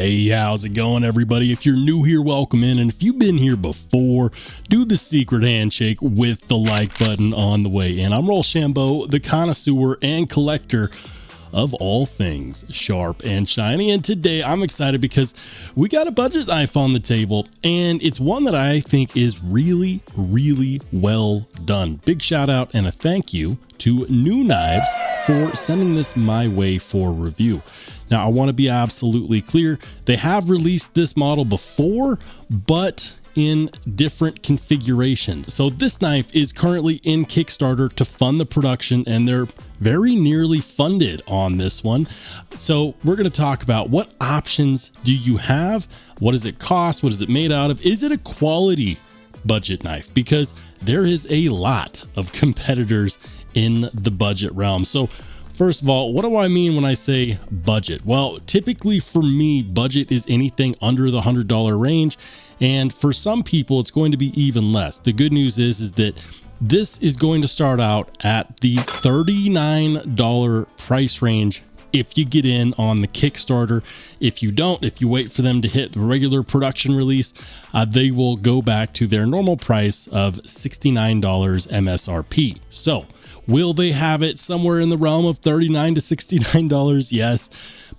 Hey, how's it going, everybody? If you're new here, welcome in. And if you've been here before, do the secret handshake with the like button on the way in. I'm Rollshambo, the connoisseur and collector of all things sharp and shiny. And today I'm excited because we got a budget knife on the table, and it's one that I think is really, really well done. Big shout out and a thank you to New Knives for sending this my way for review. Now, I want to be absolutely clear. They have released this model before, but in different configurations. So this knife is currently in Kickstarter to fund the production, and they're very nearly funded on this one. So we're going to talk about what options do you have? What does it cost? What is it made out of? Is it a quality budget knife? Because there is a lot of competitors in the budget realm. So first of all, what do I mean when I say budget? Well, typically for me, budget is anything under the $100 range. And for some people, it's going to be even less. The good news is that this is going to start out at the $39 price range if you get in on the Kickstarter. If you don't, if you wait for them to hit the regular production release, they will go back to their normal price of $69 MSRP. So will they have it somewhere in the realm of $39 to $69? Yes.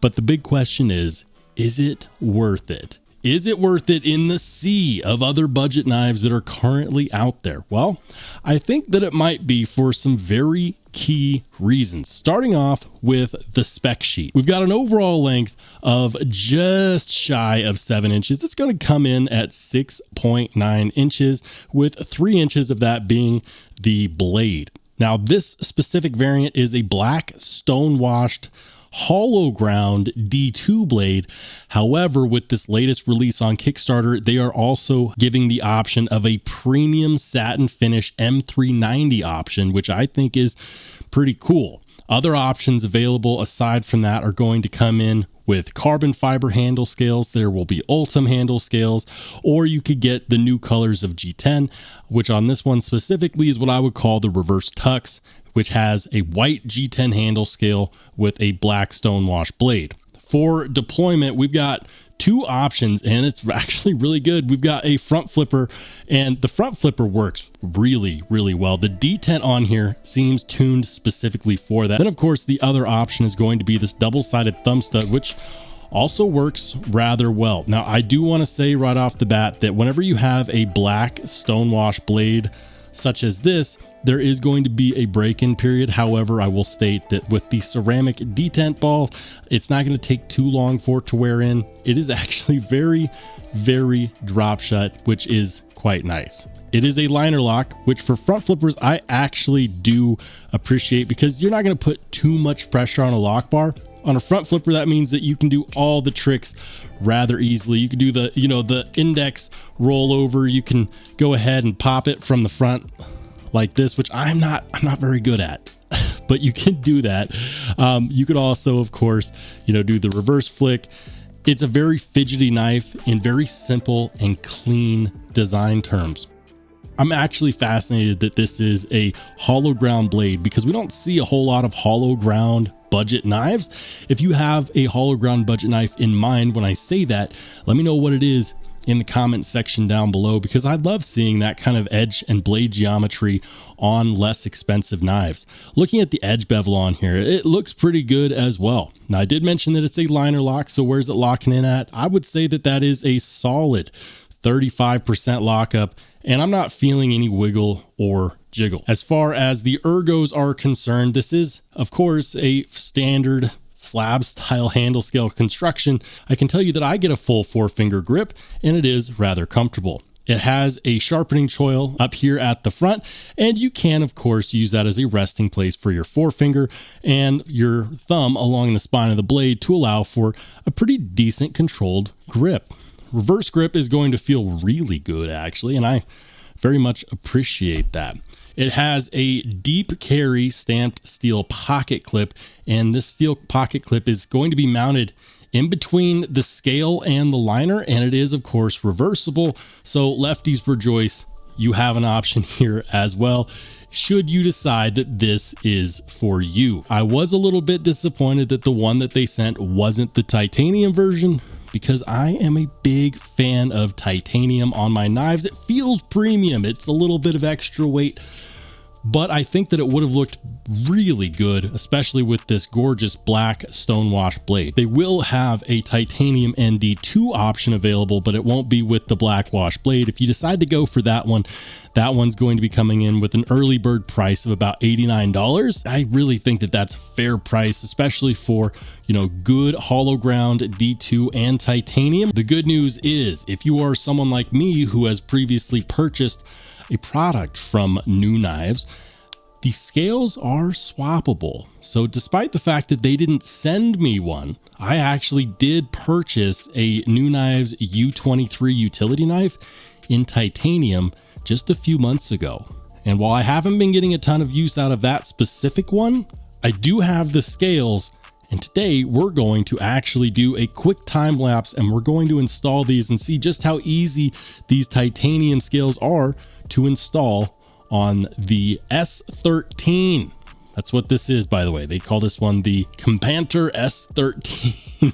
But the big question is it worth it? Is it worth it in the sea of other budget knives that are currently out there? Well, I think that it might be for some very key reasons. Starting off with the spec sheet. We've got an overall length of just shy of 7 inches. It's going to come in at 6.9 inches, with 3 inches of that being the blade. Now, this specific variant is a black stone-washed hollow ground D2 blade. However, with this latest release on Kickstarter, they are also giving the option of a premium satin finish M390 option, which I think is pretty cool. Other options available aside from that are going to come in with carbon fiber handle scales. There will be Ultim handle scales, or you could get the new colors of G10, which on this one specifically is what I would call the reverse tux, which has a white G10 handle scale with a black stonewash blade. For deployment, we've got two options, and it's actually really good. We've got a front flipper, and the front flipper works really, really well. The detent on here seems tuned specifically for that. Then, of course, the other option is going to be this double-sided thumb stud, which also works rather well. Now, I do want to say right off the bat that whenever you have a black stonewash blade such as this, there is going to be a break-in period. However, I will state that with the ceramic detent ball, it's not going to take too long for it to wear in. It is actually very, very drop shut, which is quite nice. It is a liner lock, which for front flippers, I actually do appreciate, because you're not going to put too much pressure on a lock bar. On a front flipper, that means that you can do all the tricks rather easily. You can do the, the index rollover. You can go ahead and pop it from the front like this, which I'm not very good at, but you can do that. You could also, of course, do the reverse flick. It's a very fidgety knife in very simple and clean design terms. I'm actually fascinated that this is a hollow ground blade, because we don't see a whole lot of hollow ground budget knives. If you have a hollow ground budget knife in mind when I say that, let me know what it is in the comment section down below, because I love seeing that kind of edge and blade geometry on less expensive knives. Looking at the edge bevel on here, it looks pretty good as well. Now, I did mention that it's a liner lock, so where's it locking in at? I would say that that is a solid 35% lockup, and I'm not feeling any wiggle or jiggle. As far as the ergos are concerned, this is, of course, a standard slab style handle scale construction. I can tell you that I get a full 4-finger grip, and it is rather comfortable. It has a sharpening choil up here at the front, and you can, of course, use that as a resting place for your forefinger and your thumb along the spine of the blade to allow for a pretty decent controlled grip. Reverse grip is going to feel really good, actually, and I very much appreciate that. It has a deep carry stamped steel pocket clip, and this steel pocket clip is going to be mounted in between the scale and the liner, and it is, of course, reversible. So lefties rejoice, you have an option here as well, should you decide that this is for you. I was a little bit disappointed that the one that they sent wasn't the titanium version, because I am a big fan of titanium on my knives. It feels premium. It's a little bit of extra weight, but I think that it would have looked really good, especially with this gorgeous black stonewash blade. They will have a titanium ND2 option available, but it won't be with the black wash blade. If you decide to go for that one's going to be coming in with an early bird price of about $89. I really think that that's a fair price, especially for, you know, good hollow ground D2 and titanium. The good news is, if you are someone like me who has previously purchased a product from New Knives, the scales are swappable. So despite the fact that they didn't send me one, I actually did purchase a New Knives U23 utility knife in titanium just a few months ago. And while I haven't been getting a ton of use out of that specific one, I do have the scales. And today we're going to actually do a quick time lapse, and we're going to install these and see just how easy these titanium scales are to install on the S13. That's what this is, by the way. They call this one the Companter S13.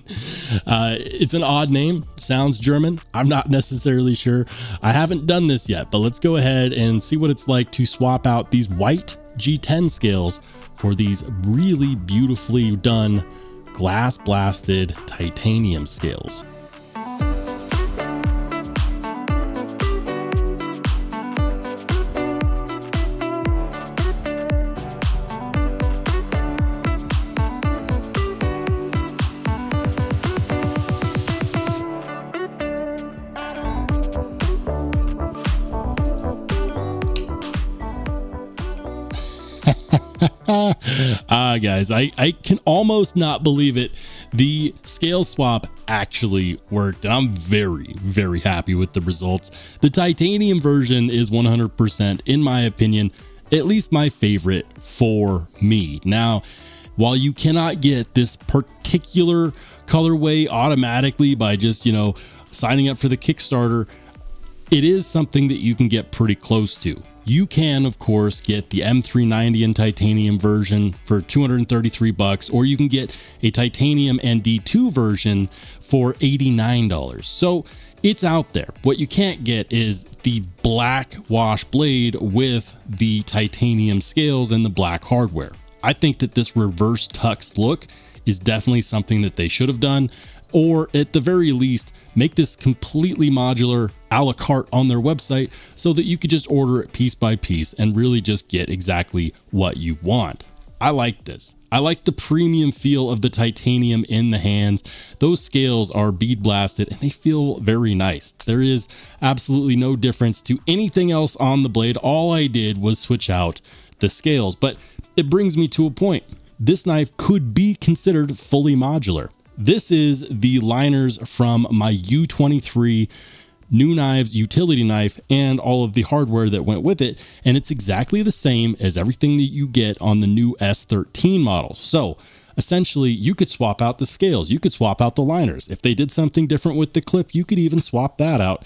It's an odd name, sounds German. I'm not necessarily sure. I haven't done this yet, but let's go ahead and see what it's like to swap out these white G10 scales for these really beautifully done glass blasted titanium scales. Guys, I can almost not believe it. The scale swap actually worked, and I'm very, very happy with the results. The titanium version is 100%, in my opinion, at least my favorite for me. Now, while you cannot get this particular colorway automatically by just, you know, signing up for the Kickstarter, it is something that you can get pretty close to. You can, of course, get the M390 in titanium version for $233, or you can get a titanium ND2 version for $89. So it's out there. What you can't get is the black wash blade with the titanium scales and the black hardware. I think that this reverse tux look is definitely something that they should have done, or at the very least, make this completely modular a la carte on their website so that you could just order it piece by piece and really just get exactly what you want. I like this. I like the premium feel of the titanium in the hands. Those scales are bead blasted and they feel very nice. There is absolutely no difference to anything else on the blade. All I did was switch out the scales, but it brings me to a point. This knife could be considered fully modular. This is the liners from my U23 New Knives utility knife and all of the hardware that went with it, and it's exactly the same as everything that you get on the new S13 model. So essentially, you could swap out the scales, you could swap out the liners. If they did something different with the clip, you could even swap that out.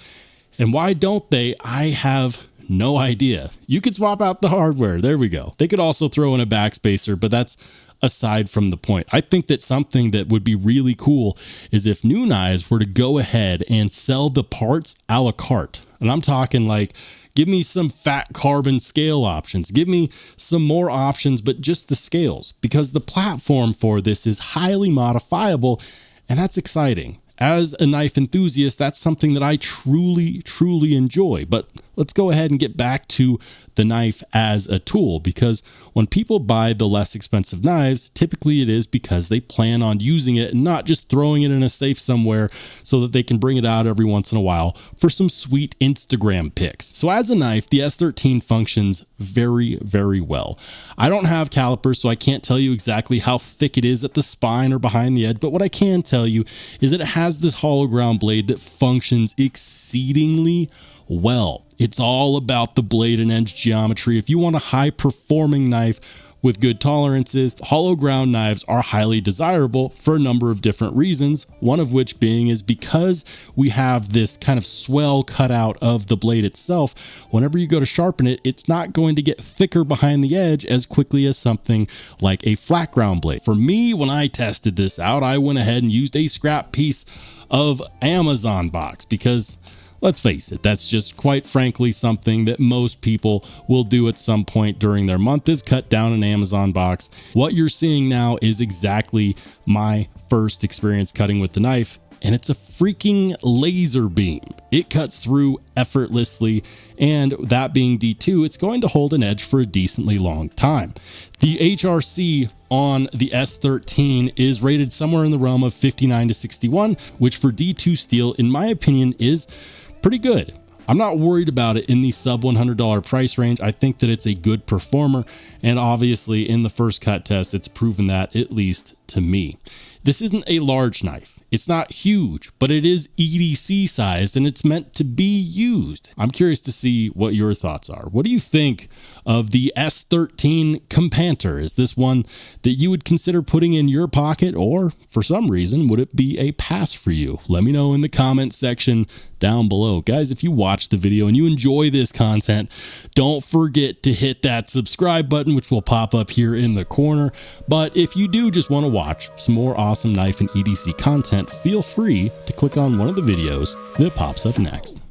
And why don't they? I have no idea. You could swap out the hardware. There we go. They could also throw in a backspacer, but that's aside from the point. I think that something that would be really cool is if New Knives were to go ahead and sell the parts a la carte. And I'm talking like, give me some fat carbon scale options, give me some more options, but just the scales, because the platform for this is highly modifiable, and that's exciting. As a knife enthusiast, that's something that I truly, truly enjoy. But let's go ahead and get back to the knife as a tool, because when people buy the less expensive knives, typically it is because they plan on using it and not just throwing it in a safe somewhere so that they can bring it out every once in a while for some sweet Instagram pics. So as a knife, the S13 functions very, very well. I don't have calipers, so I can't tell you exactly how thick it is at the spine or behind the edge, but what I can tell you is that it has this hollow ground blade that functions exceedingly well. It's all about the blade and edge geometry. If you want a high performing knife With good tolerances, hollow ground knives are highly desirable for a number of different reasons, one of which being is because we have this kind of swell cutout of the blade itself. Whenever you go to sharpen it, it's not going to get thicker behind the edge as quickly as something like a flat ground blade. For me, when I tested this out, I went ahead and used a scrap piece of Amazon box because, let's face it, that's just quite frankly something that most people will do at some point during their month, is cut down an Amazon box. What you're seeing now is exactly my first experience cutting with the knife, and it's a freaking laser beam. It cuts through effortlessly, and that being D2, it's going to hold an edge for a decently long time. The HRC on the S13 is rated somewhere in the realm of 59 to 61, which for D2 steel, in my opinion, is pretty good. I'm not worried about it in the sub $100 price range. I think that it's a good performer, and obviously in the first cut test, it's proven that, at least to me. This isn't a large knife. It's not huge, but it is EDC sized and it's meant to be used. I'm curious to see what your thoughts are. What do you think of the S13 Companter? Is this one that you would consider putting in your pocket, or for some reason, would it be a pass for you? Let me know in the comment section down below. Guys, if you watch the video and you enjoy this content, don't forget to hit that subscribe button, which will pop up here in the corner. But if you do just want to watch some more awesome knife and EDC content, feel free to click on one of the videos that pops up next.